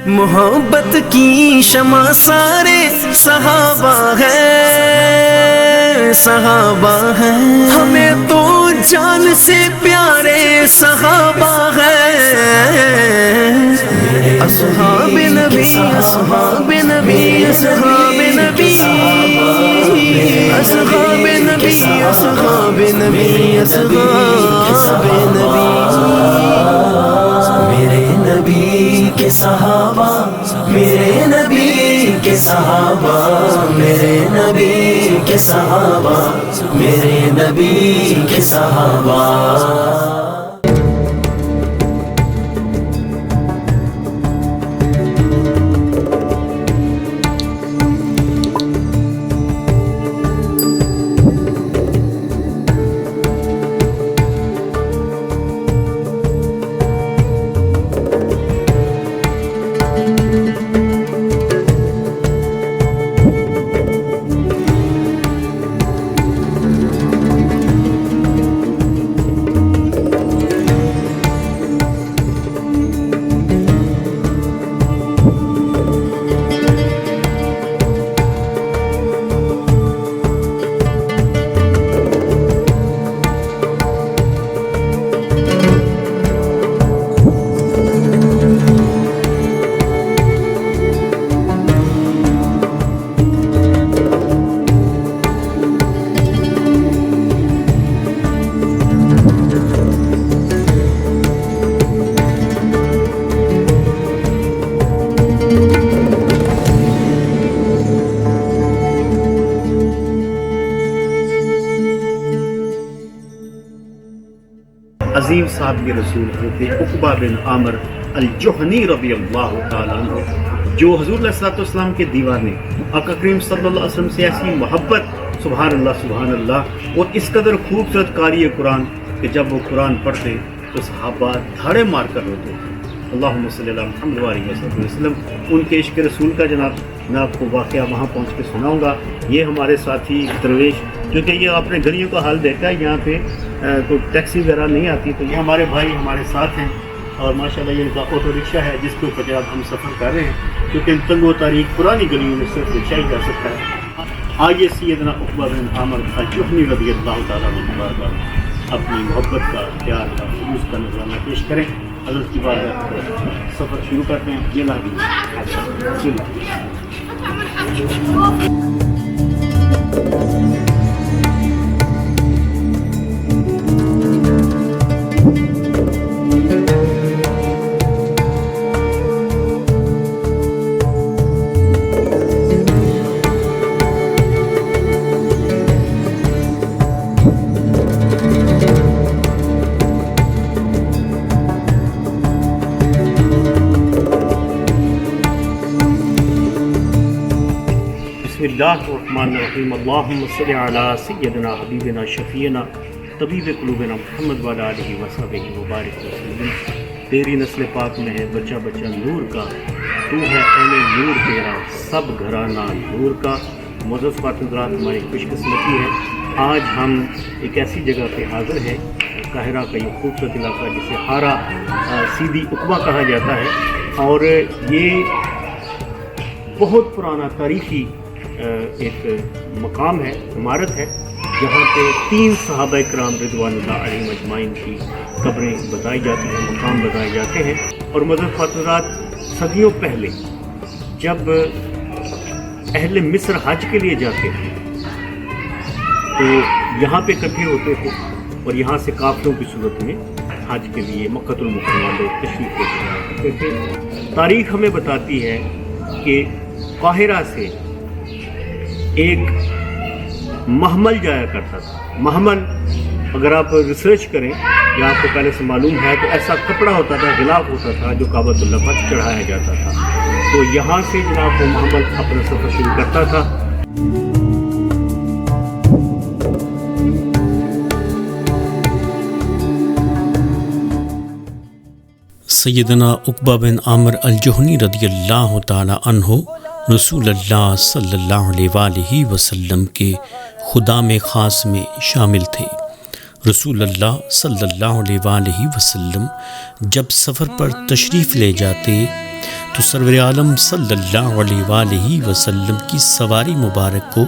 محبت کی شمع سارے صحابہ ہیں، صحابہ ہیں، ہمیں تو جان سے پیارے صحابہ ہیں، اصحاب نبی اصحاب نبی اصحاب نبی اصحاب نبی اصحاب نبی اصحاب نبی، میرے نبی کے صحابہ، میرے نبی کے صحابہ، میرے نبی کے صحابہ، میرے نبی کے صحابہ۔ عظیم صحابی رسول حضرت عقبہ بن عامر الجہنی رضی اللہ تعالیٰ عنہ، جو حضور علیہ الصلوۃ والسلام کے دیوانے، آقا کریم صلی اللہ علیہ وسلم سے ایسی محبت، سبحان اللہ، اور اس قدر خوبصورت قاری قرآن کہ جب وہ قرآن پڑھتے تو صحابہ دھاڑے مار کر روتے تھے۔ اللہم صلی اللہ محمد علیہ وسلم۔ ان کے عشق رسول کا جناب میں آپ کو واقعہ وہاں پہنچ کے سناؤں گا۔ یہ ہمارے ساتھی درویش، کیونکہ یہ اپنے گلیوں کا حال دیکھا ہے، یہاں پہ کوئی ٹیکسی وغیرہ نہیں آتی، تو یہ ہمارے بھائی ہمارے ساتھ ہیں، اور ماشاءاللہ یہ ان کا آٹو رکشہ ہے جس کے اوپر ہم سفر کر رہے ہیں، کیونکہ ان تنگ و تاریخ پرانی گلیوں میں صرف رکشہ ہی جا سکتا ہے۔ آئیے سیدنا عقبہ بن عامر الجہنی رضی اللہ تعالیٰ عنہ اپنی محبت کا، پیار کا، خلوص کا نذرانہ پیش کریں۔ حضرت کی بات سفر شروع کرتے ہیں۔ یہ لاگی بسم اللہ الرحمن الرحیم۔ اللہم صلی علی سیدنا حبیبنا شفیعنا طبیب قلوبنا محمد وعلی آلہ وصحبہ مبارک وسلم۔ تیری نسل پاک میں ہے بچہ بچہ نور کا، تو ہے عین نور تیرا سب گھرانہ نور کا۔ معزز خواتین حضرات، ہماری خوش قسمتی ہے آج ہم ایک ایسی جگہ پہ حاضر ہیں، قاہرہ کا یہ خوبصورت علاقہ جسے حارہ سیدی عقبہ کہا جاتا ہے، اور یہ بہت پرانا تاریخی ایک مقام ہے، عمارت ہے، جہاں پہ 3 صحابہ کرام رضوان اللہ علیہم اجمعین کی قبریں بتائی جاتی ہیں، مقام بتائے جاتے ہیں۔ اور معزز خاتونات، صدیوں پہلے جب اہل مصر حج کے لیے جاتے تھے تو یہاں پہ اکٹھے ہوتے تھے، اور یہاں سے قافلوں کی صورت میں حج کے لیے مکہ المکرمہ لوگ تشریف لے کر آیا کرتے تھے۔ تاریخ ہمیں بتاتی ہے کہ قاہرہ سے ایک محمل جایا کرتا تھا۔ محمل اگر آپ ریسرچ کریں یا آپ کو پہلے سے معلوم ہے تو ایسا کپڑا ہوتا تھا، غلاف ہوتا تھا جو کعبۃ اللہ پر چڑھایا جاتا تھا، تو یہاں سے جناب وہ محمل اپنا سفر شروع کرتا تھا۔ سیدنا عقبہ بن عامر الجہنی رضی اللہ تعالی عنہ رسول اللہ صلی اللہ علیہ وآلہ وسلم کے خدا میں خاص میں شامل تھے۔ رسول اللہ صلی اللہ علیہ وآلہ وسلم جب سفر پر تشریف لے جاتے تو سرور عالم صلی اللہ علیہ وآلہ وسلم کی سواری مبارک کو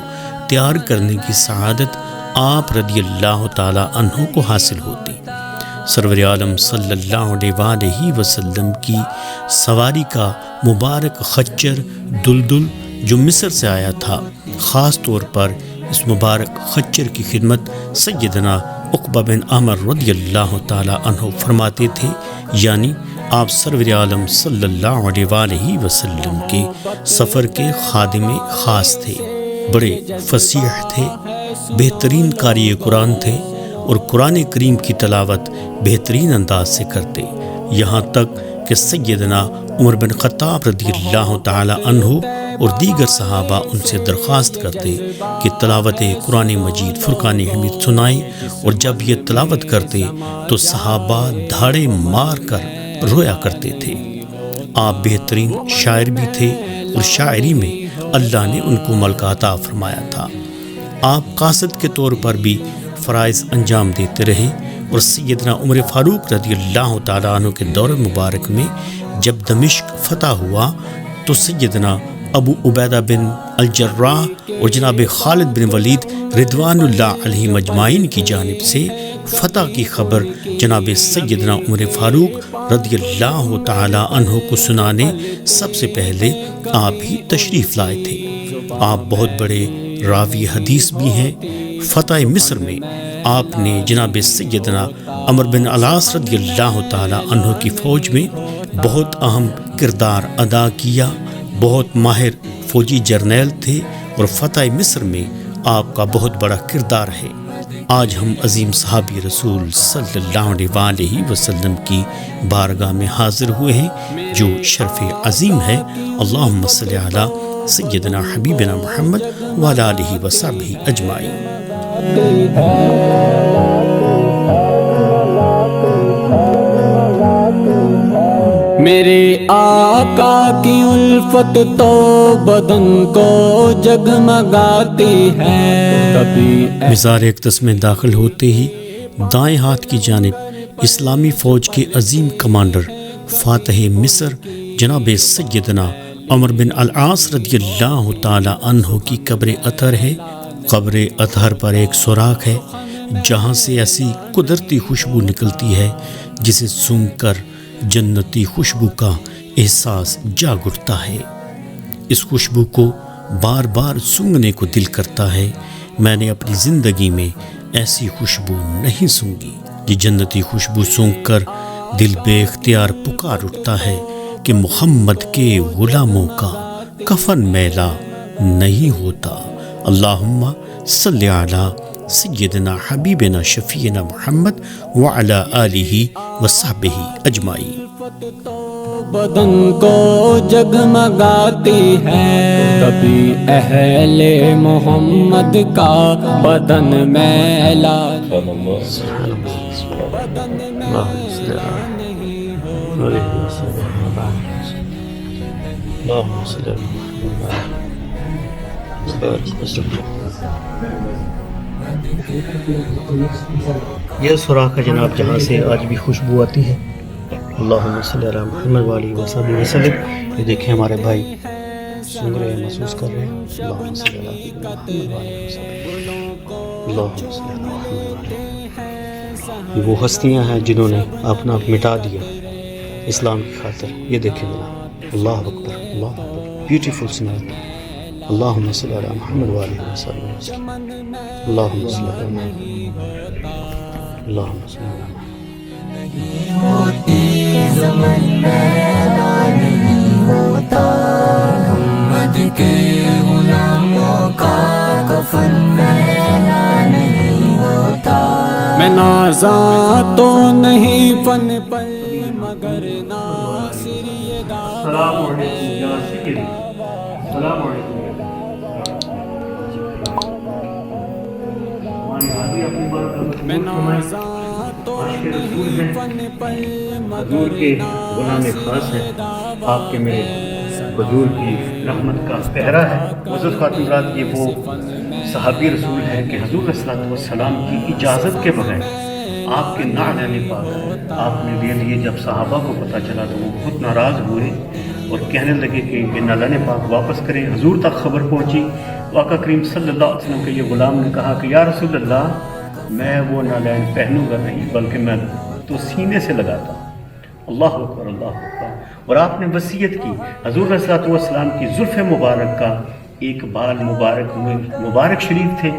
تیار کرنے کی سعادت آپ رضی اللہ تعالی عنہ کو حاصل ہوتی۔ سرور عالم صلی اللہ علیہ وآلہ وسلم کی سواری کا مبارک خچر دلدل جو مصر سے آیا تھا، خاص طور پر اس مبارک خچر کی خدمت سیدنا عقبہ بن عامر رضی اللہ تعالی عنہ فرماتے تھے، یعنی آپ سرور عالم صلی اللہ علیہ وآلہ وسلم کے سفر کے خادم خاص تھے، بڑے فصیح تھے، بہترین قاری قرآن تھے اور قرآن کریم کی تلاوت بہترین انداز سے کرتے، یہاں تک کہ سیدنا عمر بن خطاب رضی اللہ تعالی عنہ اور دیگر صحابہ ان سے درخواست کرتے کہ تلاوت قرآن مجید فرقان حمید سنائیں، اور جب یہ تلاوت کرتے تو صحابہ دھاڑے مار کر رویا کرتے تھے۔ آپ بہترین شاعر بھی تھے اور شاعری میں اللہ نے ان کو ملکہ عطا فرمایا تھا۔ آپ قاصد کے طور پر بھی فرائض انجام دیتے رہے، اور سیدنا عمر فاروق رضی اللہ تعالیٰ عنہ کے دور مبارک میں جب دمشق فتح ہوا تو سیدنا ابو عبیدہ بن الجراح اور جناب خالد بن ولید رضوان اللہ علیہ مجمعین کی جانب سے فتح کی خبر جناب سیدنا عمر فاروق رضی اللہ تعالی عنہ کو سنانے سب سے پہلے آپ ہی تشریف لائے تھے۔ آپ بہت بڑے راوی حدیث بھی ہیں۔ فتح مصر میں آپ نے جناب سیدنا عمرو بن العاص رضی اللہ تعالی عنہ کی فوج میں بہت اہم کردار ادا کیا، بہت ماہر فوجی جرنیل تھے، اور فتح مصر میں آپ کا بہت بڑا کردار ہے۔ آج ہم عظیم صحابی رسول صلی اللہ علیہ وآلہ وسلم کی بارگاہ میں حاضر ہوئے ہیں جو شرف عظیم ہے۔ اللہم صلی علی سیدنا حبیبنا محمد وعلی آلہ وصحبہ اجمعین۔ میرے آقا کی الفت تو بدن کو جگمگاتی ہے۔ کبھی مزار اقدس میں داخل ہوتے ہی دائیں ہاتھ کی جانب اسلامی فوج کے عظیم کمانڈر فاتح مصر جناب سیدنا عمر بن العاص رضی اللہ تعالی عنہ کی قبر اطہر ہے۔ قبر اطہر پر ایک سوراخ ہے جہاں سے ایسی قدرتی خوشبو نکلتی ہے جسے سونگھ کر جنتی خوشبو کا احساس جاگ اٹھتا ہے۔ اس خوشبو کو بار بار سونگھنے کو دل کرتا ہے۔ میں نے اپنی زندگی میں ایسی خوشبو نہیں سونگھی۔ یہ جنتی خوشبو سونگھ کر دل بے اختیار پکار اٹھتا ہے کہ محمد کے غلاموں کا کفن میلا نہیں ہوتا۔ اللہم صلی علی سیدنا حبیبنا شفیعنا محمد وعلی آلہ وصحبہ اجمعین۔ بدن کو جگمگاتی ہے، کبھی اہل محمد کا بدن میلا یہ سوراخ ہے جناب جہاں سے آج بھی خوشبو آتی ہے۔ اللہم صلی علی محمد وعلی وسلم وسلم۔ یہ دیکھیں ہمارے بھائی سن رہے ہیں، محسوس کر رہے ہیں۔ اللہم صلی علی محمد وعلی وسلم۔ اللہم صلی علی محمد وعلی۔ یہ وہ ہستیاں ہیں جنہوں نے اپنا آپ مٹا دیا اسلام کی خاطر۔ یہ دیکھیں جناب، اللہ اکبر، اللہ اکبر، بیوٹیفل اسمیل۔ اللہم صلی علی محمد وعلی وسلم۔ اللہم صلی علی محمد، اللہم صلی علی محمد۔ زمن میلا نہیں ہوتا، محمد کے غلاموں کا کفن میلا نہیں ہوتا۔ میں نازاں تو نہیں فن پر مگر ناصر یہ السلام علیکم یا سیدی، السلام علیکم۔ میں نازاں تو نہیں فن پر حضور کے غلام خاص ہیں، آپ کے میرے حضور کی رحمت کا پہرا ہے۔ معزز خاتون حضرات، یہ وہ صحابی رسول ہے کہ حضور صلی اللہ علیہ وسلم کی اجازت کے بغیر آپ کے نعلین پاک آپ نے لے لیے۔ جب صحابہ کو پتہ چلا تو وہ بہت ناراض ہوئے اور کہنے لگے کہ یہ نعلین پاک واپس کریں۔ حضور تک خبر پہنچی تو آقا کریم صلی اللہ علیہ وسلم کے یہ غلام نے کہا کہ یا رسول اللہ، میں وہ نعلین پہنوں گا نہیں، بلکہ میں تو سینے سے لگاتا ہوں۔ اللہ اکبر، اللہ اکبر۔ اور آپ نے وصیت کی، حضور صلی اللہ علیہ وسلم کی زلف مبارک کا ایک بال مبارک شریف تھے،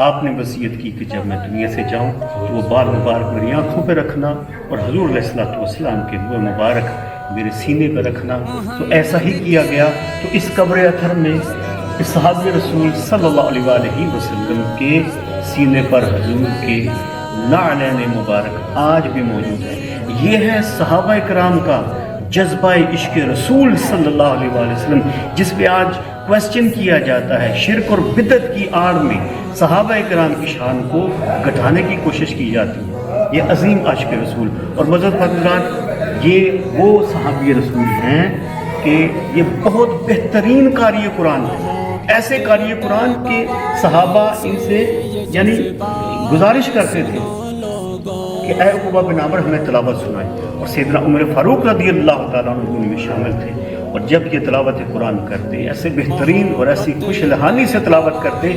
آپ نے وصیت کی کہ جب میں دنیا سے جاؤں تو وہ بال مبارک میری آنکھوں پہ رکھنا اور حضور علیہ الصلوۃ والسلام کے منہ مبارک میرے سینے پہ رکھنا۔ تو ایسا ہی کیا گیا۔ تو اس قبر اطہر میں اس صحابی رسول صلی اللہ علیہ وسلم کے سینے پر حضور کے نعلین مبارک آج بھی موجود ہے۔ یہ ہے صحابہ کرام کا جذبہ عشق رسول صلی اللہ علیہ وسلم، جس پہ آج کویسچن کیا جاتا ہے۔ شرک اور بدعت کی آڑ میں صحابہ کرام کی شان کو گھٹانے کی کوشش کی جاتی ہے۔ یہ عظیم عاشق رسول اور معزز حضرات، یہ وہ صحابی رسول ہیں کہ یہ بہت بہترین قاری قرآن ہیں۔ ایسے قاری قرآن کے صحابہ ان سے یعنی گزارش کرتے تھے کہ اے عقبہ بن عامر ہمیں تلاوت سنائے، اور سیدنا عمر فاروق رضی اللہ تعالیٰ عنہ ان میں شامل تھے۔ اور جب یہ تلاوت قرآن کرتے ایسے بہترین اور ایسی خوش لحانی سے تلاوت کرتے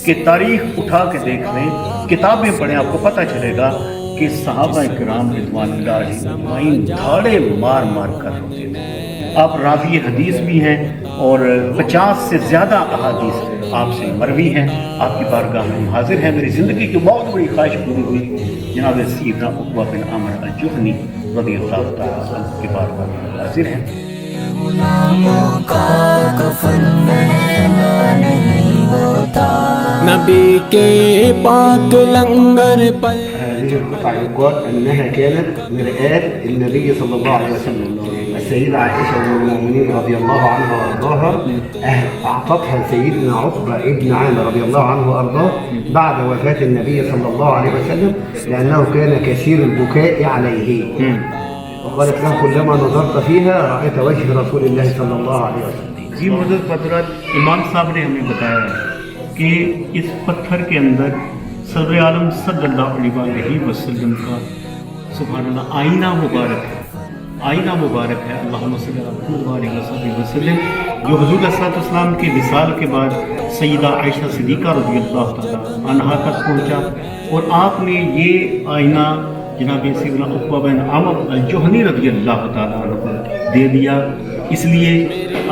کہ تاریخ اٹھا کے دیکھ لیں، کتابیں پڑھیں، آپ کو پتہ چلے گا کہ صحابہ کرام رضوان اللہ علیہم دھاڑے مار مار کر روتے تھے۔ آپ راوی حدیث بھی ہیں اور 50 سے زیادہ احادیث آپ سے مروی ہیں، آپ کی بارگاہ میں حاضر ہیں۔ میری زندگی کی بہت بڑی خواہش پوری ہوئی، جناب سیدنا عقبہ بن عامر الجہنی رضی اللہ تعالیٰ عنہ کی بارگاہ میں حاضر ہیں۔ غلاموں کا کفن میلا نہیں ہوتا، نبی کے پاک لنگر پر هذه التعليقات أنها كانت مرآة النبي صلى الله عليه وسلم. السيدة عائشة أم المؤمنين رضي الله عنها وأرضاها أعطتها سيدنا عقبة ابن عامر رضي الله عنه وأرضاه بعد وفاة النبي صلى الله عليه وسلم لأنه كان كثير البكاء عليه، وقالت له كلما نظرت فيها رأيت وجه رسول الله صلى الله عليه وسلم. جی معزز حضرات، امام صاحب نے ہمیں بتایا ہے کہ اس پتھر کے اندر سرور عالم صلی اللہ علیہ وسلم کا سبحان اللہ آئینہ مبارک ہے، آئینہ مبارک ہے۔ اللہم صلی اللہ علیہ وسلم جو حضور صلی اللہ علیہ وسلم کے وصال کے بعد سیدہ عائشہ صدیقہ رضی اللہ تعالیٰ عنہا تک پہنچا، اور آپ نے یہ آئینہ جناب سیدنا عقبہ بن عامر الجہنی رضی اللہ تعالیٰ عنہ کو دے دیا۔ اس لیے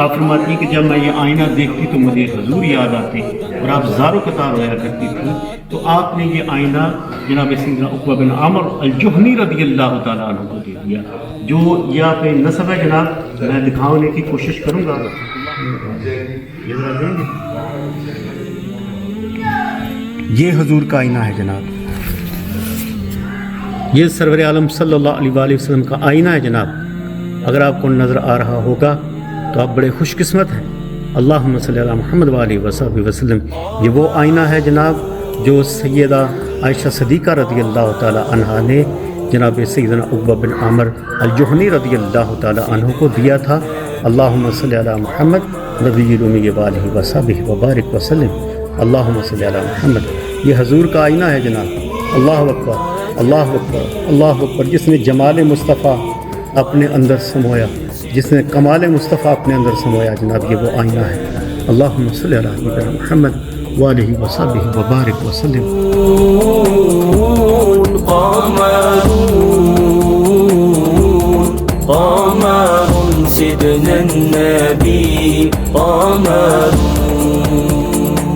آپ فرماتی ہیں کہ جب میں یہ آئینہ دیکھتی تو مجھے حضور یاد آتے اور آپ زارو قطار رویا کرتی تھی، تو آپ نے یہ آئینہ جناب سیدنا عقبہ بن عامر الجہنی رضی اللہ تعالیٰ عنہ کو دے دیا، جو یہاں پہ نسب ہے جناب، میں دکھانے کی کوشش کروں گا۔ یہ حضور کا آئینہ ہے جناب، یہ سرور عالم صلی اللہ علیہ وسلم کا آئینہ ہے جناب۔ اگر آپ کو نظر آ رہا ہوگا تو آپ بڑے خوش قسمت ہیں۔ اللہم صلی اللہ محمد وآلہ وسلم۔ یہ وہ آئینہ ہے جناب جو سیدہ عائشہ صدیقہ رضی اللہ تعالی عنہا نے جناب سیدنا عقبہ بن عامر الجہنی رضی اللہ تعالی عنہ کو دیا تھا۔ اللہم صلی اللہ محمد نبی الامی وآلہ وصحبہ وبارک وسلم۔ اللہم صلی اللہ محمد۔ یہ حضور کا آئینہ ہے جناب۔ اللہ اکبر، اللہ اکبر، اللہ اکبر۔ جس نے جمال مصطفیٰ اپنے اندر سمویا، جس نے کمال مصطفیٰ اپنے اندر سمویا جناب، یہ وہ آئینہ ہے۔ اللہم صلی علی محمد وآلہ وصحبہ وبارک وسلم۔ قمر سيدنا النبي قمر،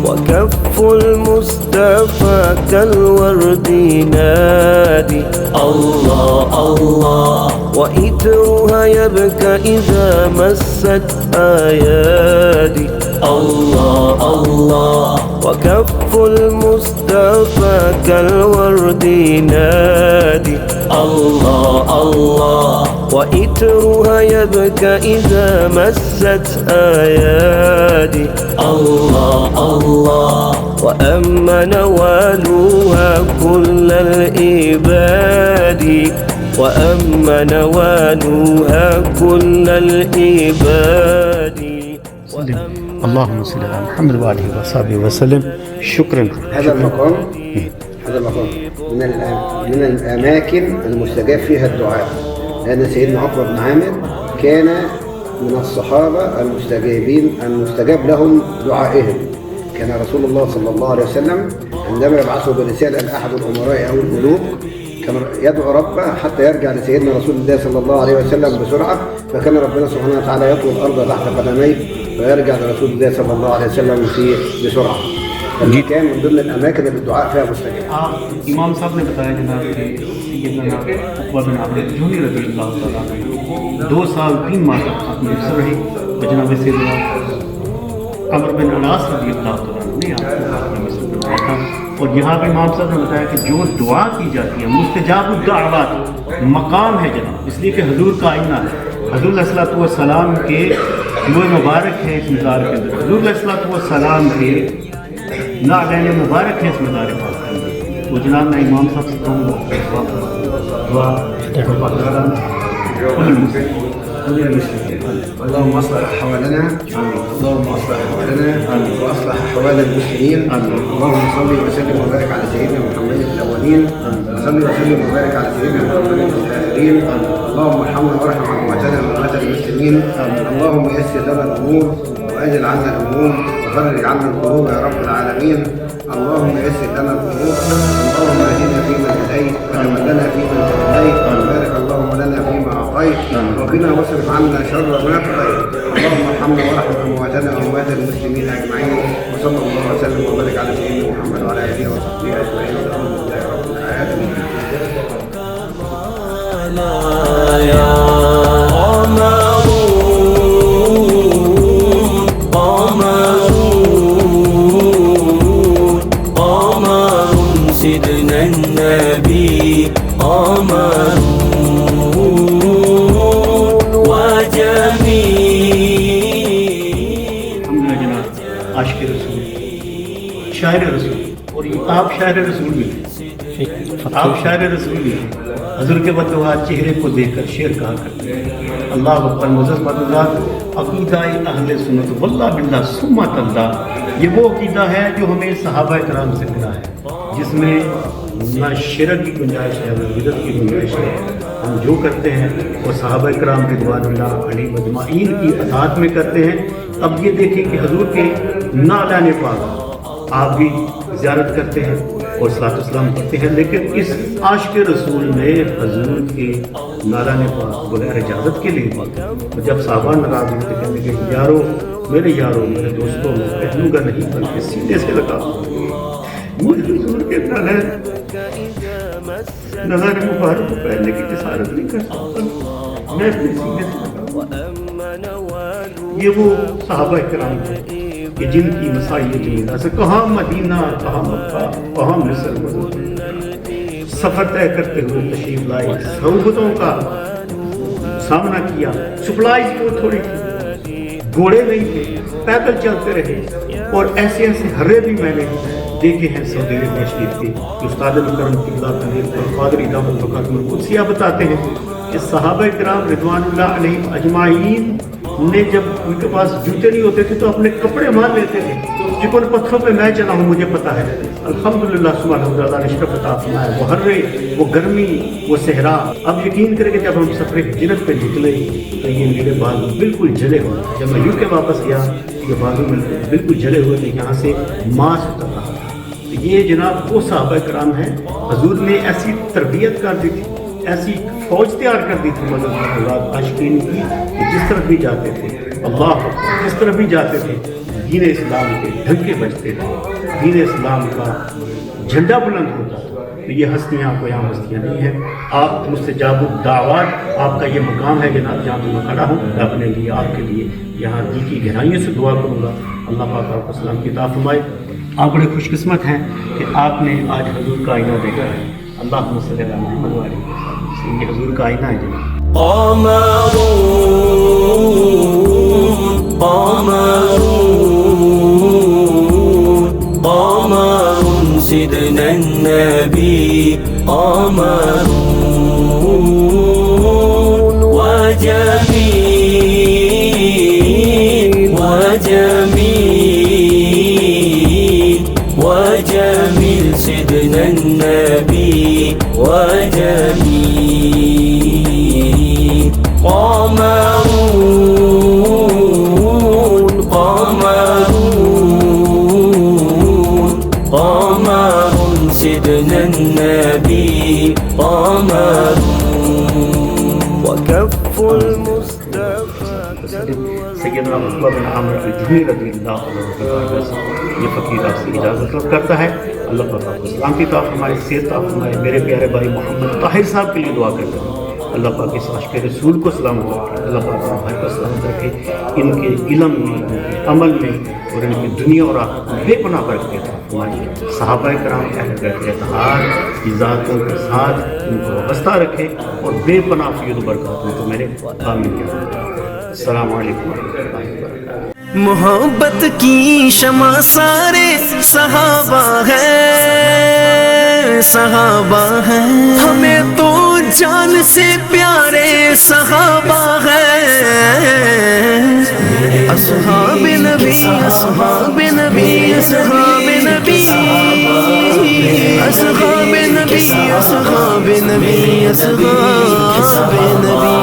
وكف المصطفى كالورد نادي الله الله، وإترها يبكى إذا مست أيادي الله الله، وكف المصطفى كالورد نادي الله الله، وإترها يبكى إذا مست أيادي الله الله، وأما نوالها كل العباد، وأما نوالها كل العباد. وسلم اللهم صل على محمد وآله وصحبه وسلم. شكرا. هذا المقام من الأماكن المستجاب فيها الدعاء، لأن سيدنا عقبة بن عامر كان من الصحابة المستجاب لهم دعائهم. كان رسول الله صلى الله عليه وسلم عندما يبعثه برسالة لأحد الأمراء أو الملوك كان يدعو ربه حتى يرجع لسيدنا رسول الله صلى الله عليه وسلم بسرعة، فكان ربنا سبحانه وتعالى يطوي الأرض تحت قدميه ويرجع لرسول الله صلى الله عليه وسلم بسرعة. فكان من ضمن الأماكن اللي الدعاء فيها مستجاب. امام صاحب نے بتایا جناب کہ سیدنا عقبہ بن عامر جونی رضی اللہ تعالیٰ عنہ 2 سال 3 ماہ تک آپ مصر رہے، اور جناب سیدنا عمرو بن العاص رضی اللہ تعالیٰ عنہ نے آپ کو مصر بنایا تھا. اور یہاں پہ امام صاحب نے بتایا کہ جو دعا کی جاتی ہے مستجاب الدعوات مقام ہے جناب، اس لیے کہ حضور کا آئینہ ہے. حضور علیہ الصلوۃ والسلام کے روح مبارک ہے اس مزار کے اندر، حضور علیہ الصلوۃ والسلام کے نعلین مبارک ہے اس مزار پاک کے اندر. تو جناب میں امام صاحب سے کہوں گا دعا اللهم اصلح احوالنا واصلح احوال المسلمين. اللهم صل وسلم وبارك على سيدنا محمد الاولين، وصل وسلم وبارك على سيدنا محمد الاخرين. اللهم ارحمنا وارحم امواتنا واموات المسلمين. اللهم يسر لنا الامور واجل عنا الهموم وفرج عنا الكروب يا رب العالمين. اللهم يسر لنا الامور. اللهم اهدنا فيمن هديت وتولنا فيمن توليت وبارك اللهم لنا فيما اعطيت وقنا واصرف عنا شر ما قضيت. اللهم ارحمنا وارحم امواتنا واموات المسلمين اجمعين. وصلى الله وسلم وبارك على سيدنا محمد وعلى اله وصحبه اجمعين. والحمد لله رب العالمين. سيدنا النبي قمر وجميل. الحمدللہ جناب عاشق رسول شاعر رسول، اور آپ شاعر رسول بھی ہیں، آپ شاعر رسول بھی ہیں. حضور کے بدوہات چہرے کو دیکھ کر شعر کہا کرتے ہیں. اللہ اکبر معزز مددگار عقیدہ اہل سنت واللہ باللہ ثم اللہ، یہ وہ عقیدہ ہے جو ہمیں صحابہ کرام سے ملا ہے، جس میں نہ شرک کی گنجائش ہے نہ بدعت کی گنجائش ہے. ہم جو کرتے ہیں وہ صحابہ کرام رضوان اللہ علیہم اجمعین کی اطاعت میں کرتے ہیں. اب یہ دیکھیں کہ حضور کے نعلین پاک آپ بھی زیارت کرتے ہیں اور صلاۃ السلام پڑھتے ہیں، لیکن اس عاشق رسول نے حضور کے نعلین پاک بغیر اجازت کے نہیں پاتے. جب صحابہ ناراض ہوتے کہتے کہ یارو میرے دوستوں میں پہنوں گا نہیں بلکہ سینے سے لگا مجھے حضور کے نظر مبارک کو پہننے کی جسارت نہیں کر سکتا، میں اپنے سینے سے لگا. یہ وہ صحابہ کرام ہیں کہ جن کی مسائل جمیلہ سے کہاں مدینہ کہاں مکہ کہاں مصر سفر طے کرتے ہوئے تشریف لائے، صعوبتوں کا سامنا کیا. سپلائز کو تھوڑی گھوڑے نہیں تھے، پیدل چلتے رہے. اور ایسے ہرے بھی میں نے دیکھے ہیں سعودی عربیہ شریف کے. استاد مکرم قبلہ قادری دامت القاسم القدسیہ بتاتے ہیں کہ صحابہ کرام رضوان اللہ علیہم اجمعین نے جب ان کے پاس جوتے نہیں ہوتے تھے تو اپنے کپڑے مار لیتے تھے. جن پتھروں پہ میں چلا ہوں مجھے پتا ہے، الحمدللہ سبحانہ اللہ نے شرف عطا فرمایا. وہ ہرے، وہ گرمی، وہ صحرا. اب یقین کریں کہ جب ہم سفر ہجرت پہ نکلے تو یہ میرے بازو بالکل جلے ہوئے. جب میں یوں کے واپس گیا یہ بازو میں بالکل جلے ہوئے تھے، یہاں سے ماس اتر رہا تھا. یہ جناب وہ صحابہ کرام ہیں. حضور نے ایسی تربیت کر دی تھی، ایسی فوج تیار کر دی تھی مدد عاشقین کی کہ جس طرف بھی جاتے تھے اللہ جس طرف بھی جاتے تھے دین اسلام کے ڈھنکے بجتے تھے، دین اسلام کا جھنڈا بلند ہوتا تھا. تو یہ ہستیاں کوئی عام ہستیاں نہیں ہیں. آپ مستجاب الدعوات آپ کا یہ مقام ہے جناب جہاں میں کھڑا ہوں. میں اپنے لیے آپ کے لیے یہاں دل کی گہرائیوں سے دعا کروں گا اللہ پاک آپ کو سلام کی عطا فرمائے. آپ بڑے خوش قسمت ہیں کہ آپ نے آج حضور کا آئینہ دیکھا ہے. اللہم صلی علی محمد وعلی یہ حضور کا آئینہ ہے جناب. قمر سيدنا النبي قمر وجميل وجميل قمرون قمرون قمر سيدنا النبي قمرون وكف المصطفى سیدنا عقبہ بن عامر الجہنی رضی اللہ عنہ یہ فقیر آپ سے اجازت کرتا ہے. اللہ تعالیٰ کو سلامتی عطا فرمائے، صحت عطا فرمائے. میرے پیارے بھائی محمد طاہر صاحب کے لیے دعا کرتا ہوں. اللہ پاک اس عاشق رسول کو سلامت رکھے، اللہ پاک اس بھائی کو سلامت رکھے، ان کے علم میں، ان کے عمل میں اور ان کی دنیا اور آخرت میں بے پناہ برکت عطا فرمائے. صحابہ کرام اہل بیت اتحاد کی ذاتوں کے ساتھ ان کو وابستہ رکھے اور بے پناہ فیض و برکات ان کو میرے آمین کیا. السلام علیکم ورحمۃ اللہ وبرکاتہ. محبت کی شمع سارے صحابہ ہیں، صحابہ ہیں. ہمیں تو جان سے پیارے صحابہ ہیں. اصحاب نبی اصحاب نبی اصحاب نبی اصحاب نبی اصحاب نبی اصحاب نبی.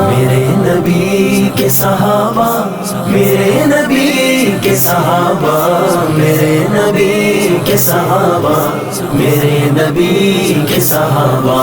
میرے نبی کے صحابہ، میرے نبی کے صحابہ، میرے نبی کے صحابہ، میرے نبی کے صحابہ.